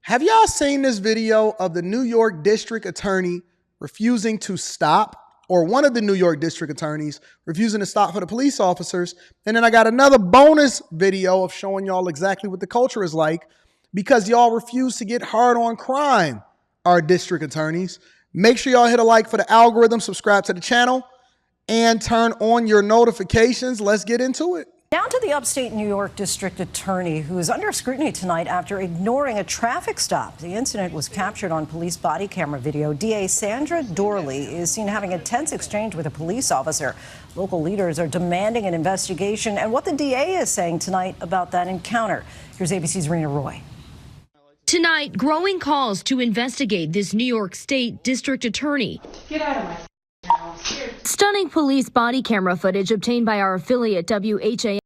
Have y'all seen this video of the New York district attorney refusing to stop, or one of the New York district attorneys refusing to stop for the police officers? And then I got another bonus video of showing y'all exactly what the culture is like because y'all refuse to get hard on crime, our district attorneys. Make sure y'all hit a like for the algorithm, subscribe to the channel, and turn on your notifications. Let's get into it. Down to the upstate New York district attorney who is under scrutiny tonight after ignoring a traffic stop. The incident was captured on police body camera video. DA Sandra Dorley is seen having a tense exchange with a police officer. Local leaders are demanding an investigation and what the DA is saying tonight about that encounter. Here's ABC's Rena Roy. Tonight, growing calls to investigate this New York State district attorney. Get out of my house. Stunning police body camera footage obtained by our affiliate WHA.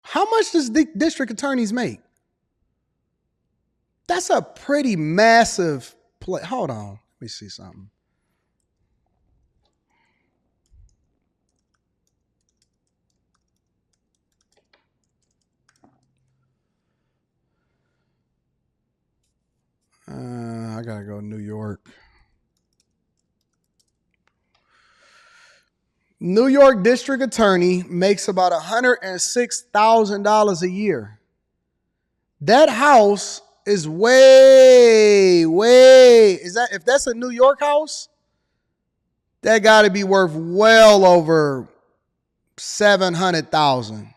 How much does district attorneys make? That's a pretty massive play. Hold on. Let me see something. I gotta go New York. New York district attorney makes about $106,000 a year. That house is if that's a New York house, that got to be worth well over $700,000.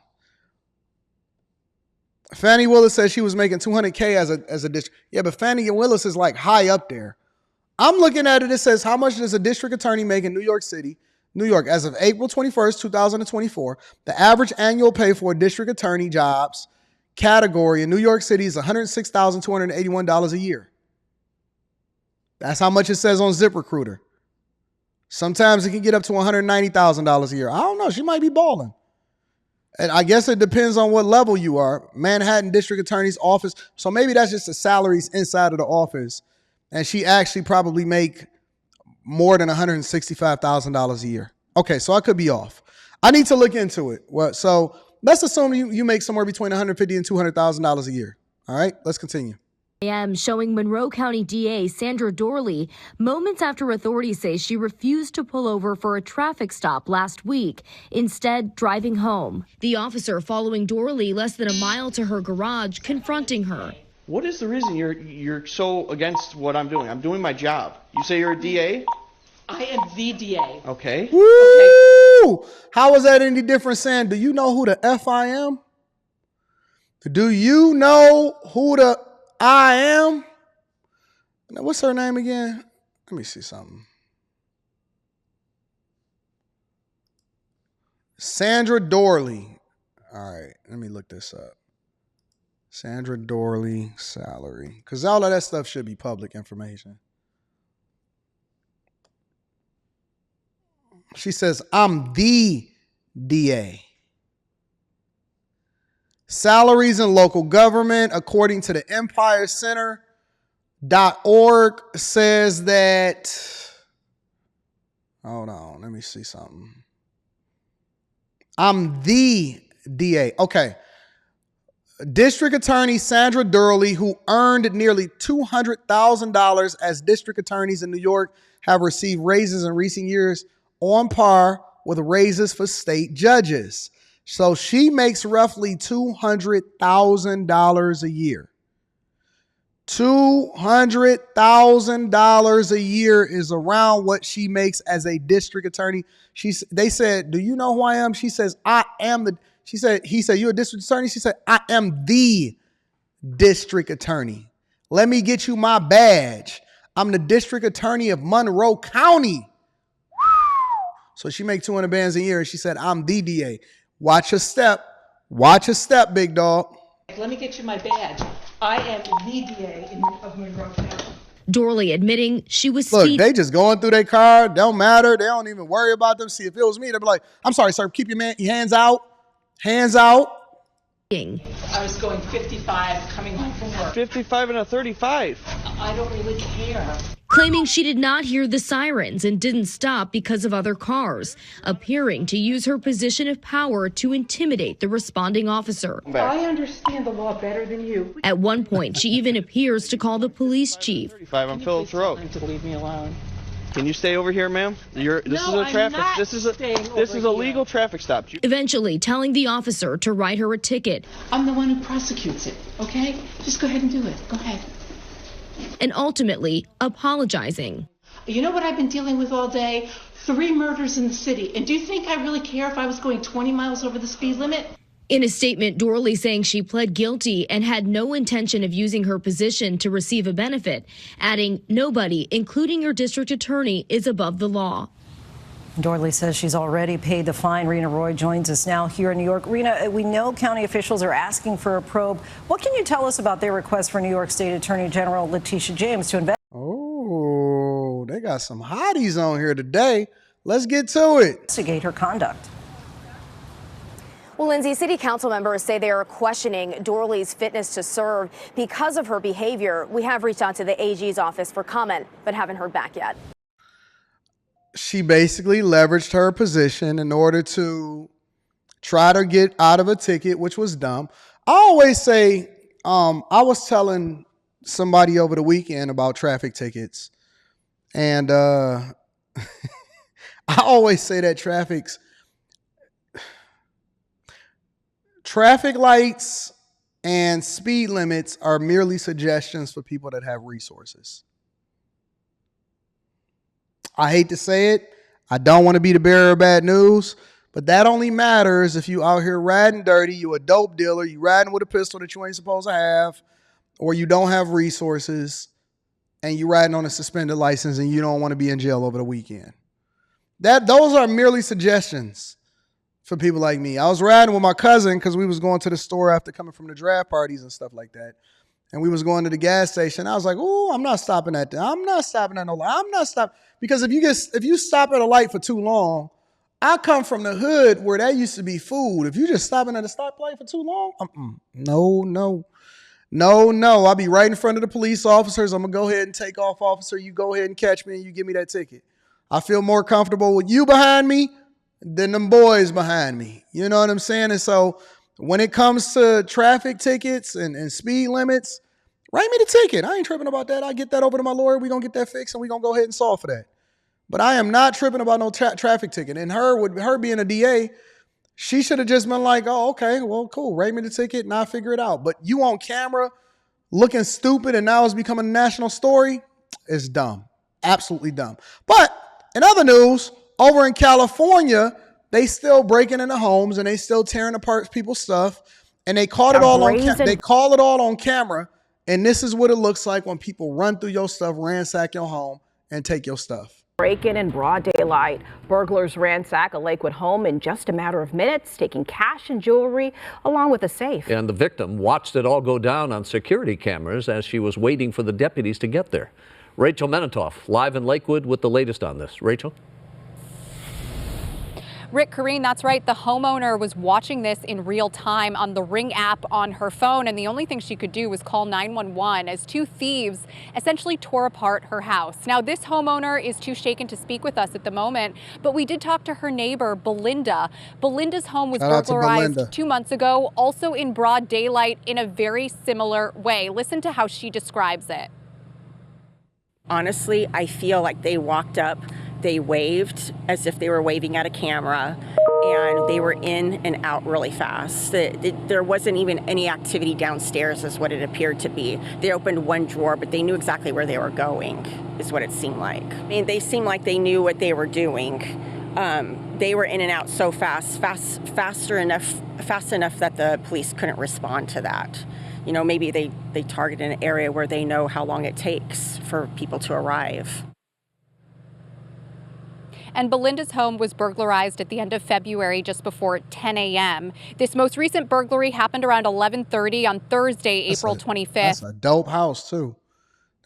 Fannie Willis says she was making $200K as a district. Yeah, but Fannie Willis is like high up there. I'm looking at it. It says, how much does a district attorney make in New York City? New York, as of April 21st, 2024, the average annual pay for a district attorney jobs category in New York City is $106,281 a year. That's how much it says on ZipRecruiter. Sometimes it can get up to $190,000 a year. I don't know. She might be balling. And I guess it depends on what level you are. Manhattan District Attorney's Office. So maybe that's just the salaries inside of the office. And she actually probably make more than $165,000 a year. Okay, so I could be off. I need to look into it. Well, so let's assume you make somewhere between $150,000 and $200,000 a year. All right, let's continue. AM showing Monroe County DA Sandra Dorley moments after authorities say she refused to pull over for a traffic stop last week, instead driving home. The officer following Dorley less than a mile to her garage, confronting her. What is the reason you're so against what I'm doing? I'm doing my job. You say you're a DA? I am the DA. Okay. Woo! Okay. How is that any different, Sam? Do you know who the F I am? Do you know who the I am? What's her name again? Let me see something. Sandra Dorley. All right, let me look this up. Sandra Dorley salary. Because all of that stuff should be public information. She says, I'm the DA. Salaries in local government, according to the EmpireCenter.org, says that, hold on, let me see something. I'm the DA. Okay. District Attorney Sandra Dorley, who earned nearly $200,000 as district attorneys in New York, have received raises in recent years on par with raises for state judges. So she makes roughly $200,000 a year. $200,000 a year is around what she makes as a district attorney. They said, do you know who I am? She says, I am the... He said, you're a district attorney? She said, I am the district attorney. Let me get you my badge. I'm the district attorney of Monroe County. So she make 200 bands a year, and she said, I'm the DA. Watch your step. Watch your step, big dog. Let me get you my badge. I am the DA of Monroe County. Dorley admitting she was... Look, they just going through their car. Don't matter. They don't even worry about them. See, if it was me, they'd be like, I'm sorry, sir. Keep your hands out. Hands out. I was going 55 coming home from work. 55 and a 35. I don't really care. Claiming she did not hear the sirens and didn't stop because of other cars, appearing to use her position of power to intimidate the responding officer. I understand the law better than you. At one point, she even appears to call the police chief. 35 on Phillips Road. To leave me alone. Can you stay over here, ma'am? This is a I'm traffic. not This is staying a over legal traffic stop. Eventually telling the officer to write her a ticket I'm the one who prosecutes it, okay? Just go ahead and do it. Go ahead. and ultimately apologizing. You know what I've been dealing with all day? 3 murders in the city. And do you think I really care if I was going 20 miles over the speed limit? In a statement, Dorley saying she pled guilty and had no intention of using her position to receive a benefit, adding nobody, including her district attorney, is above the law. Dorley says she's already paid the fine. Rena Roy joins us now here in New York. Rena, we know county officials are asking for a probe. What can you tell us about their request for New York State Attorney General Letitia James to Oh, they got some hotties on here today. Let's get to it. investigate her conduct? Well, Lindsay, city council members say they are questioning Dorley's fitness to serve because of her behavior. We have reached out to the AG's office for comment, but haven't heard back yet. She basically leveraged her position in order to try to get out of a ticket, which was dumb. I always say, I was telling somebody over the weekend about traffic tickets, and I always say that traffic lights and speed limits are merely suggestions for people that have resources. I hate to say it. I don't want to be the bearer of bad news, but that only matters if you out here riding dirty, you a dope dealer, you riding with a pistol that you ain't supposed to have, or you don't have resources, and you riding on a suspended license and you don't want to be in jail over the weekend. Those are merely suggestions for people like me. I was riding with my cousin because we was going to the store after coming from the draft parties and stuff like that. And we was going to the gas station. I was like, "Oh, I'm not stopping at that. I'm not stopping at no light. I'm not stopping." Because if you stop at a light for too long, I come from the hood where that used to be food. If you just stopping at a stoplight for too long, no. I'll be right in front of the police officers. I'm gonna go ahead and take off, officer. You go ahead and catch me and you give me that ticket. I feel more comfortable with you behind me than them boys behind me. You know what I'm saying? And so when it comes to traffic tickets and speed limits, write me the ticket. I ain't tripping about that. I get that over to my lawyer. We're going to get that fixed and we're going to go ahead and solve for that. But I am not tripping about no traffic ticket. And her being a DA, she should have just been like, "Oh, okay, well, cool. Write me the ticket and I'll figure it out." But you on camera looking stupid and now it's becoming a national story. It's dumb. Absolutely dumb. But in other news, over in California, they still breaking into homes and they still tearing apart people's stuff. And they caught it all they call it all on camera. And this is what it looks like when people run through your stuff, ransack your home, and take your stuff. Break-in in broad daylight. Burglars ransack a Lakewood home in just a matter of minutes, taking cash and jewelry along with a safe. And the victim watched it all go down on security cameras as she was waiting for the deputies to get there. Rachel Menitoff, live in Lakewood with the latest on this. Rachel? Rick, Karine, that's right. The homeowner was watching this in real time on the Ring app on her phone, and the only thing she could do was call 911 as 2 thieves essentially tore apart her house. Now, this homeowner is too shaken to speak with us at the moment, but we did talk to her neighbor, Belinda. Belinda's home was burglarized 2 months ago, also in broad daylight in a very similar way. Listen to how she describes it. Honestly, I feel like they walked up, they waved as if they were waving at a camera, and they were in and out really fast. There wasn't even any activity downstairs is what it appeared to be. They opened one drawer, but they knew exactly where they were going, is what it seemed like. I mean, they seemed like they knew what they were doing. They were in and out so fast enough that the police couldn't respond to that. You know, maybe they targeted an area where they know how long it takes for people to arrive. And Belinda's home was burglarized at the end of February, just before 10 a.m. This most recent burglary happened around 11:30 on Thursday, April 25th. That's a dope house, too.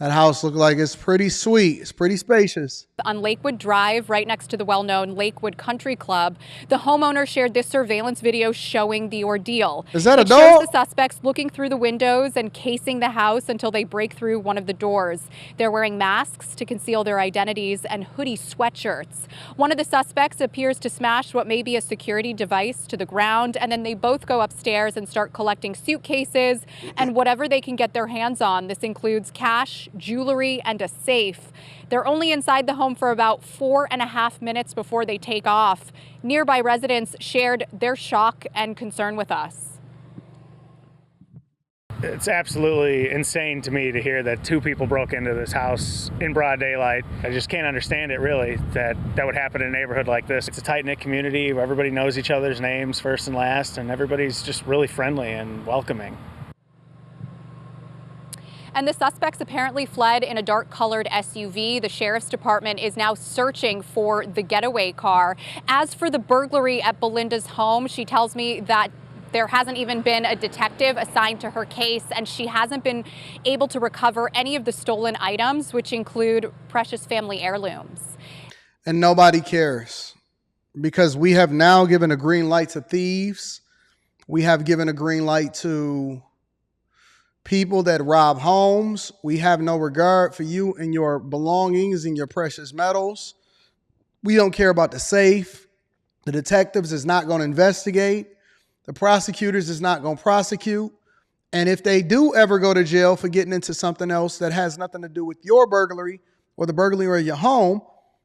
That house looked like it's pretty sweet. It's pretty spacious. On Lakewood Drive, right next to the well-known Lakewood Country Club, the homeowner shared this surveillance video showing the ordeal. Is that a It dog? shows the suspects looking through the windows and casing the house until they break through one of the doors. They're wearing masks to conceal their identities and hoodie sweatshirts. One of the suspects appears to smash what may be a security device to the ground, and then they both go upstairs and start collecting suitcases and whatever they can get their hands on. This includes cash, jewelry, and a safe. They're only inside the home for about 4.5 minutes before they take off. Nearby residents shared their shock and concern with us. It's absolutely insane to me to hear that 2 people broke into this house in broad daylight. I just can't understand it, really, that would happen in a neighborhood like this. It's a tight-knit community where everybody knows each other's names first and last, and everybody's just really friendly and welcoming. And the suspects apparently fled in a dark-colored SUV. The sheriff's department is now searching for the getaway car. As for the burglary at Belinda's home, she tells me that there hasn't even been a detective assigned to her case, and she hasn't been able to recover any of the stolen items, which include precious family heirlooms. And nobody cares, because we have now given a green light to thieves. We have given a green light to people that rob homes. We have no regard for you and your belongings and your precious metals. We don't care about the safe. The detectives is not going to investigate. The prosecutors is not going to prosecute. And if they do ever go to jail for getting into something else that has nothing to do with your burglary or the burglary of your home,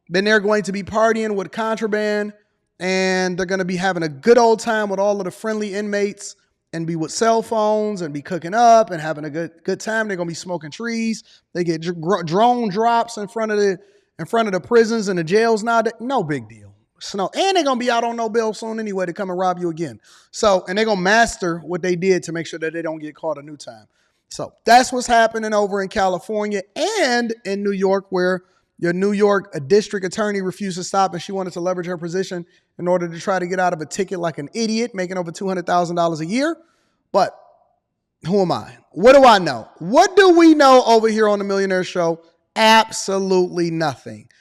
then they're going to be partying with contraband, and they're going to be having a good old time with all of the friendly inmates and be with cell phones and be cooking up and having a good time. They're going to be smoking trees. They get drone drops in front of the prisons and the jails now. No big deal. And they're going to be out on no bail soon anyway to come and rob you again. And they're going to master what they did to make sure that they don't get caught a new time. So that's what's happening over in California and in New York, where your New York district attorney refused to stop, and she wanted to leverage her position in order to try to get out of a ticket like an idiot, making over $200,000 a year. But who am I? What do I know? What do we know over here on the Millionaire Show? Absolutely nothing.